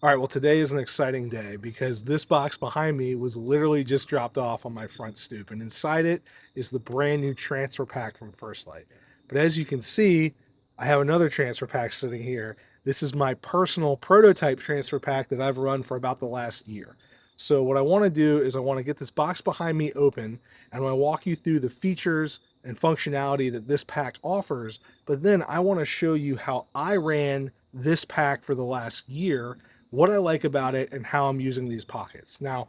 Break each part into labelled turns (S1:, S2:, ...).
S1: All right, well, today is an exciting day because this box behind me was literally just dropped off on my front stoop, and inside it is the brand new transfer pack from First Lite. But as you can see, I have another transfer pack sitting here. This is my personal prototype transfer pack that I've run for about the last year. So what I want to do is I want to get this box behind me open, and I want to walk you through the features and functionality that this pack offers, but then I want to show you how I ran this pack for the last year, what I like about it, and how I'm using these pockets. Now,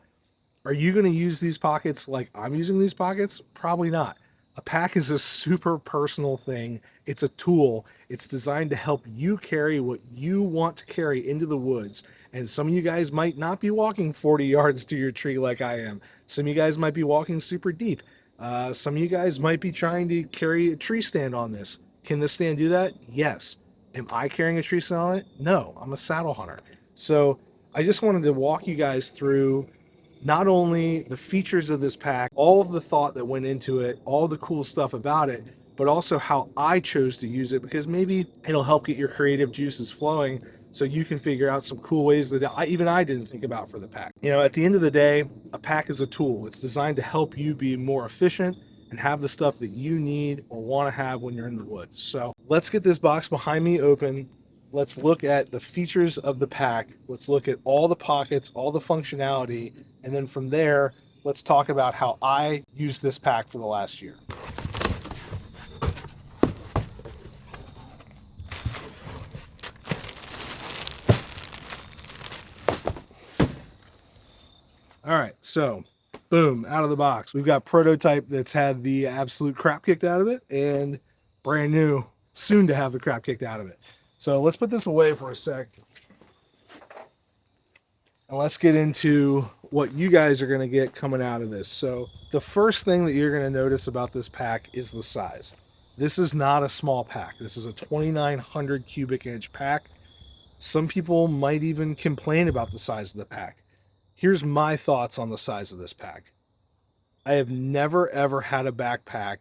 S1: are you going to use these pockets like I'm using these pockets? Probably not. A pack is a super personal thing. It's a tool. It's designed to help you carry what you want to carry into the woods. And some of you guys might not be walking 40 yards to your tree like I am. Some of you guys might be walking super deep. Some of you guys might be trying to carry a tree stand on this. Can this stand do that? Yes. Am I carrying a tree stand on it? No, I'm a saddle hunter. So I just wanted to walk you guys through not only the features of this pack, all of the thought that went into it, all the cool stuff about it, but also how I chose to use it, because maybe it'll help get your creative juices flowing so you can figure out some cool ways that I didn't think about for the pack. You know, at the end of the day, a pack is a tool. It's designed to help you be more efficient and have the stuff that you need or want to have when you're in the woods. So let's get this box behind me open. Let's look at the features of the pack. Let's look at all the pockets, all the functionality, and then from there, let's talk about how I used this pack for the last year. All right, so boom, out of the box. We've got prototype that's had the absolute crap kicked out of it, and brand new, soon to have the crap kicked out of it. So let's put this away for a sec. And let's get into what you guys are going to get coming out of this. So the first thing that you're going to notice about this pack is the size. This is not a small pack. This is a 2,900 cubic inch pack. Some people might even complain about the size of the pack. Here's my thoughts on the size of this pack. I have never ever had a backpack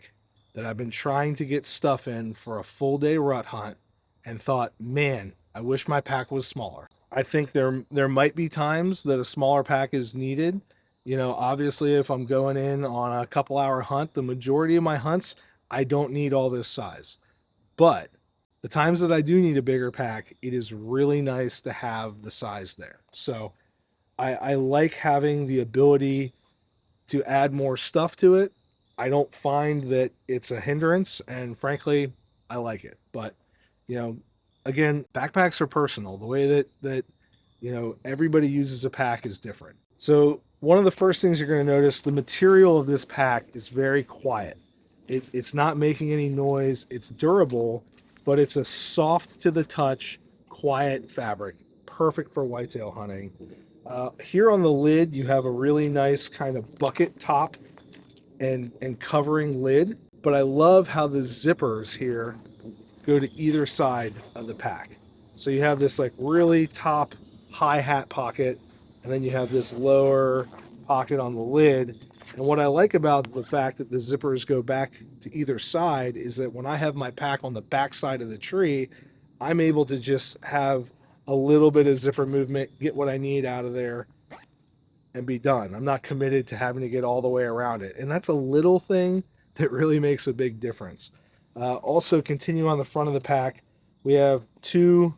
S1: that I've been trying to get stuff in for a full day rut hunt and thought, man, I wish my pack was smaller. I think there might be times that a smaller pack is needed. You know, obviously if I'm going in on a couple hour hunt, the majority of my hunts, I don't need all this size. But the times that I do need a bigger pack, it is really nice to have the size there. So I like having the ability to add more stuff to it. I don't find that it's a hindrance, and frankly, I like it. But, you know, again, backpacks are personal. The way that you know, everybody uses a pack is different. So one of the first things you're going to notice, the material of this pack is very quiet. It's not making any noise. It's durable, but it's a soft to the touch, quiet fabric, perfect for whitetail hunting. Here on the lid, you have a really nice kind of bucket top and covering lid, but I love how the zippers here go to either side of the pack. So you have this like really top high hat pocket, and then you have this lower pocket on the lid. And what I like about the fact that the zippers go back to either side is that when I have my pack on the back side of the tree, I'm able to just have a little bit of zipper movement, get what I need out of there, and be done. I'm not committed to having to get all the way around it. And that's a little thing that really makes a big difference. Also, continue on the front of the pack, we have two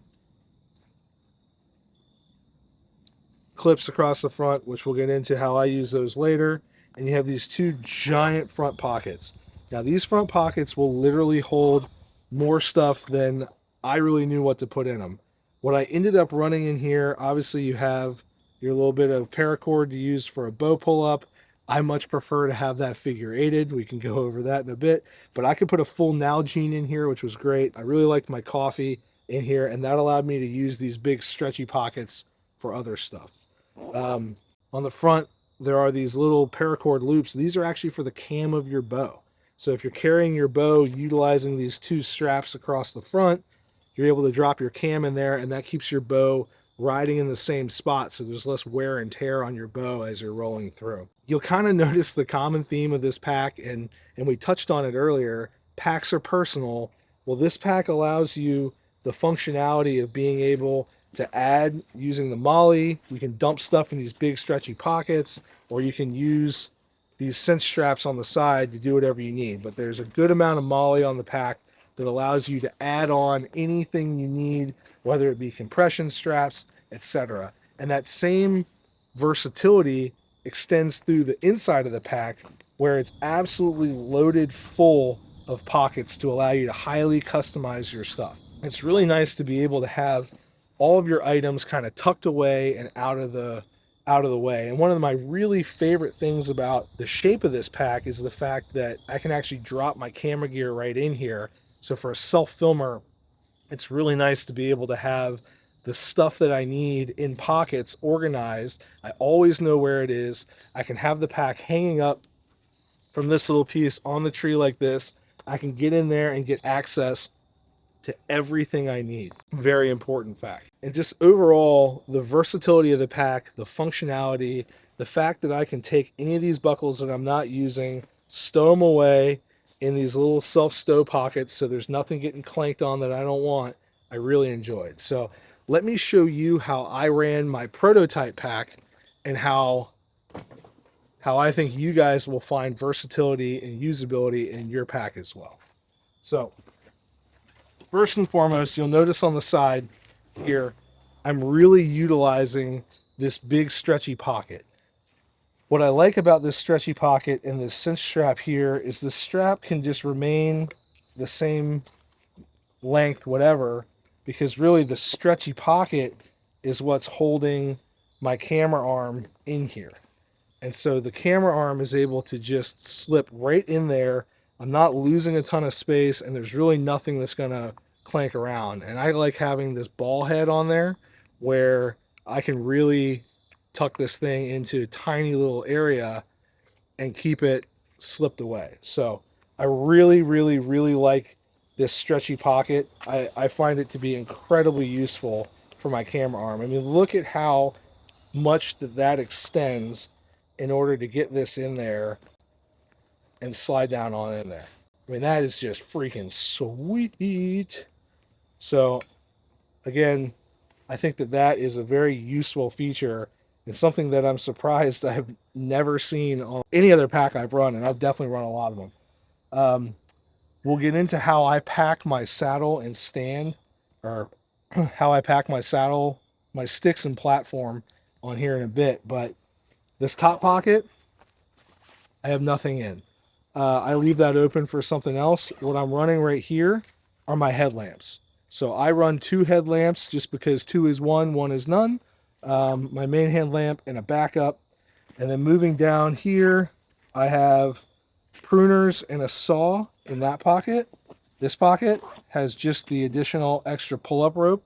S1: clips across the front, which we'll get into how I use those later. And you have these two giant front pockets. Now, these front pockets will literally hold more stuff than I really knew what to put in them. What I ended up running in here, obviously you have your little bit of paracord to use for a bow pull-up. I much prefer to have that figure eighted. We can go over that in a bit. But I could put a full Nalgene in here, which was great. I really liked my coffee in here, and that allowed me to use these big stretchy pockets for other stuff. On the front, there are these little paracord loops. These are actually for the cam of your bow. So if you're carrying your bow utilizing these two straps across the front, you're able to drop your cam in there, and that keeps your bow riding in the same spot, so there's less wear and tear on your bow as you're rolling through. You'll kind of notice the common theme of this pack, and we touched on it earlier. Packs are personal. Well, this pack allows you the functionality of being able to add using the molly. You can dump stuff in these big stretchy pockets, or you can use these cinch straps on the side to do whatever you need. But there's a good amount of molly on the pack that allows you to add on anything you need, whether it be compression straps, etc. And that same versatility extends through the inside of the pack, where it's absolutely loaded full of pockets to allow you to highly customize your stuff. It's really nice to be able to have all of your items kind of tucked away and out of the way. And one of my really favorite things about the shape of this pack is the fact that I can actually drop my camera gear right in here. So for a self filmer, it's really nice to be able to have the stuff that I need in pockets organized. I always know where it is. I can have the pack hanging up from this little piece on the tree like this. I can get in there and get access to everything I need. Very important fact. And just overall, the versatility of the pack, the functionality, the fact that I can take any of these buckles that I'm not using, stow them away in these little self-stow pockets so there's nothing getting clanked on that I don't want, I really enjoyed. So let me show you how I ran my prototype pack and how I think you guys will find versatility and usability in your pack as well. So first and foremost, you'll notice on the side here, I'm really utilizing this big stretchy pocket. What I like about this stretchy pocket and this cinch strap here is the strap can just remain the same length, whatever, because really the stretchy pocket is what's holding my camera arm in here. And so the camera arm is able to just slip right in there. I'm not losing a ton of space, and there's really nothing that's going to clank around. And I like having this ball head on there where I can really tuck this thing into a tiny little area and keep it slipped away. So I really, really, really like this stretchy pocket. I find it to be incredibly useful for my camera arm. I mean, look at how much that extends in order to get this in there and slide down on in there. I mean, that is just freaking sweet. So again, I think that is a very useful feature and something that I'm surprised I've never seen on any other pack I've run, and I've definitely run a lot of them. We'll get into how I pack my saddle and stand, or how I pack my saddle, my sticks and platform on here in a bit, but this top pocket, I have nothing in. I leave that open for something else. What I'm running right here are my headlamps. So I run 2 headlamps just because 2 is 1, 1 is none. My main headlamp and a backup. And then moving down here, I have pruners and a saw in that pocket. This pocket has just the additional extra pull-up rope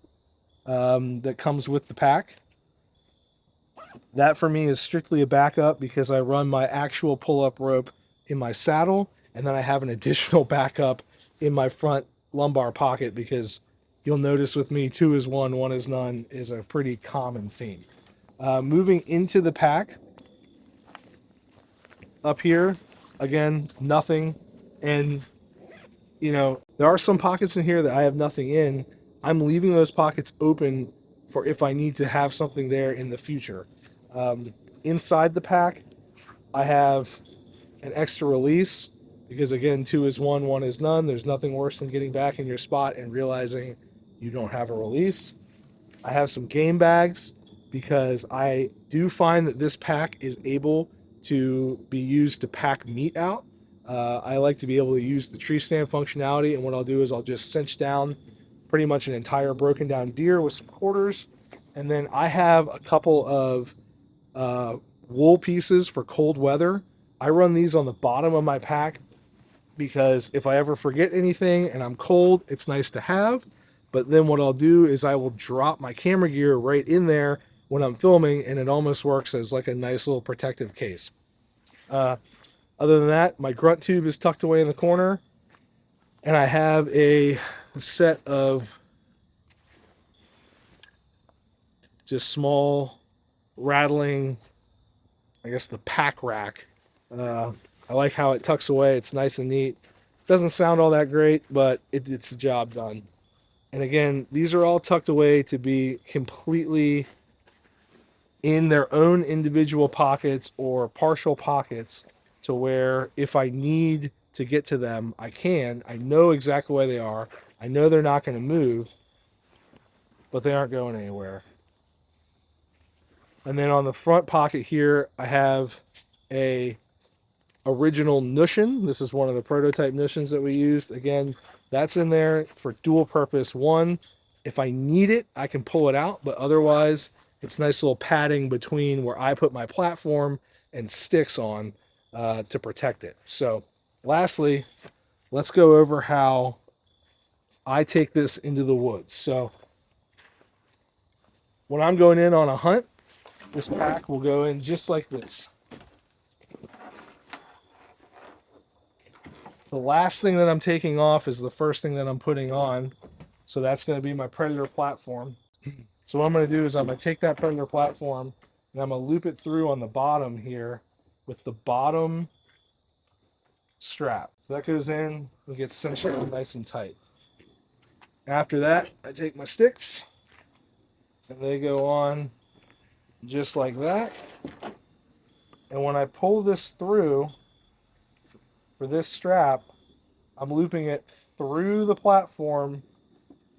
S1: that comes with the pack. That for me is strictly a backup because I run my actual pull-up rope in my saddle, and then I have an additional backup in my front lumbar pocket because you'll notice with me 2 is 1, 1 is none is a pretty common theme. Moving into the pack, up here, again, nothing. And, you know, there are some pockets in here that I have nothing in. I'm leaving those pockets open for if I need to have something there in the future. Inside the pack, I have an extra release because, again, 2 is 1, 1 is none. There's nothing worse than getting back in your spot and realizing you don't have a release. I have some game bags because I do find that this pack is able to be used to pack meat out. I like to be able to use the tree stand functionality, and what I'll do is I'll just cinch down pretty much an entire broken down deer with some quarters, and then I have a couple of wool pieces for cold weather. I run these on the bottom of my pack because if I ever forget anything and I'm cold, it's nice to have. But then what I'll do is I will drop my camera gear right in there when I'm filming, and it almost works as like a nice little protective case. Other than that, my grunt tube is tucked away in the corner, and I have a set of just small rattling, I guess, the pack rack. I like how it tucks away. It's nice and neat. Doesn't sound all that great, but it's the job done. And again, these are all tucked away to be completely in their own individual pockets or partial pockets, to where if I need to get to them, I can. I know exactly where they are. I know they're not going to move, but they aren't going anywhere. And then on the front pocket here, I have a original Nushin. This is one of the prototype Nushins that we used. Again, that's in there for dual purpose. One, if I need it, I can pull it out, but otherwise, it's nice little padding between where I put my platform and sticks on to protect it. So, lastly, let's go over how I take this into the woods. So, when I'm going in on a hunt, this pack will go in just like this. The last thing that I'm taking off is the first thing that I'm putting on. So that's going to be my Predator platform. So what I'm going to do is I'm going to take that Predator platform and I'm going to loop it through on the bottom here with the bottom strap. So that goes in and gets cinched in nice and tight. After that, I take my sticks and they go on just like that. And when I pull this through for this strap, I'm looping it through the platform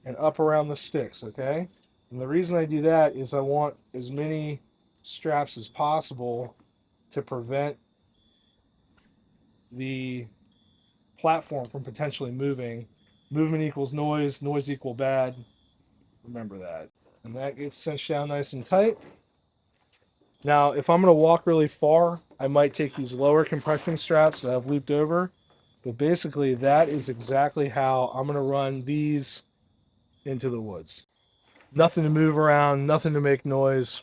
S1: and up around the sticks, okay? And the reason I do that is I want as many straps as possible to prevent the platform from potentially moving. Movement equals noise, noise equals bad. Remember that. And that gets cinched down nice and tight. Now, if I'm going to walk really far, I might take these lower compression straps that I've looped over. But basically, that is exactly how I'm going to run these into the woods. Nothing to move around, nothing to make noise,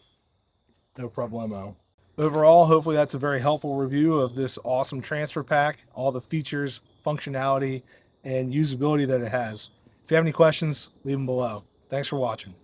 S1: no problemo. Overall, hopefully that's a very helpful review of this awesome transfer pack, all the features, functionality, and usability that it has. If you have any questions, leave them below. Thanks for watching.